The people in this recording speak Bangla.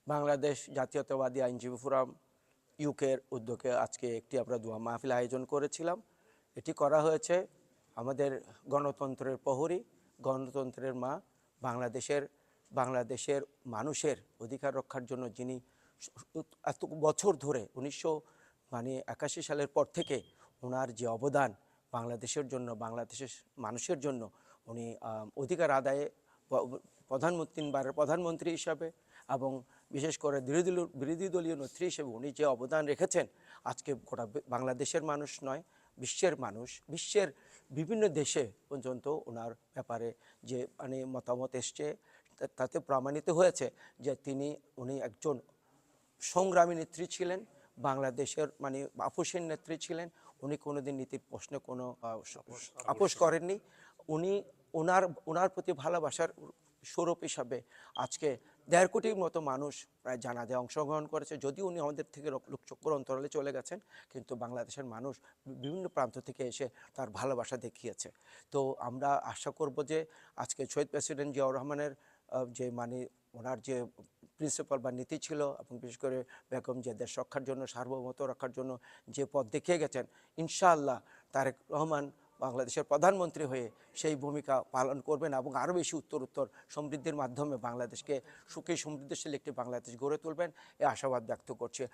বাংলাদেশ জাতীয়তাবাদী আইনজীবী ফোরাম ইউকের উদ্যোগে আজকে একটি আমরা দোয়া মাহফিল আয়োজন করেছিলাম। এটি করা হয়েছে আমাদের গণতন্ত্রের প্রহরী, গণতন্ত্রের মা, বাংলাদেশের মানুষের অধিকার রক্ষার জন্য যিনি এত বছর ধরে 1981 সালের পর থেকে ওনার যে অবদান বাংলাদেশের জন্য, বাংলাদেশের মানুষের জন্য, উনি অধিকার আদায়ে তিনবারের প্রধানমন্ত্রী হিসাবে এবং বিশেষ করে বিরোধী দলীয় নেত্রী হিসেবে উনি যে অবদান রেখেছেন, আজকে গোটা বাংলাদেশের মানুষ নয়, বিশ্বের মানুষ, বিশ্বের বিভিন্ন দেশে পর্যন্ত ওনার ব্যাপারে যে মতামত এসছে, তাতে প্রমাণিত হয়েছে যে উনি একজন সংগ্রামী নেত্রী ছিলেন, বাংলাদেশের আপোষের নেত্রী ছিলেন। উনি কোনোদিন নীতির প্রশ্নে কোনো আপোষ করেননি। উনি ওনার প্রতি ভালোবাসার স্বরূপ হিসাবে আজকে 1.5 কোটির মতো মানুষ প্রায় জানাজায় অংশগ্রহণ করেছে। যদিও উনি আমাদের থেকে লোকচক্ষুর অন্তরালে চলে গেছেন, কিন্তু বাংলাদেশের মানুষ বিভিন্ন প্রান্ত থেকে এসে তার ভালোবাসা দেখিয়েছে। তো আমরা আশা করব যে আজকে শহীদ প্রেসিডেন্ট জিয়াউর রহমানের যে ওনার যে প্রিন্সিপাল বা নীতি ছিল, এবং বিশেষ করে বেগম যে দেশ রক্ষার জন্য, সার্বভৌমত্ব রক্ষার জন্য যে পথ দেখিয়ে গেছেন, ইনশাআল্লাহ তারেক রহমান বাংলাদেশের প্রধানমন্ত্রী হয়ে সেই ভূমিকা পালন করবেন এবং আরও বেশি উত্তর সমৃদ্ধির মাধ্যমে বাংলাদেশকে সুখী সমৃদ্ধশীল একটি বাংলাদেশ গড়ে তুলবেন, এই আশাবাদ ব্যক্ত করছে।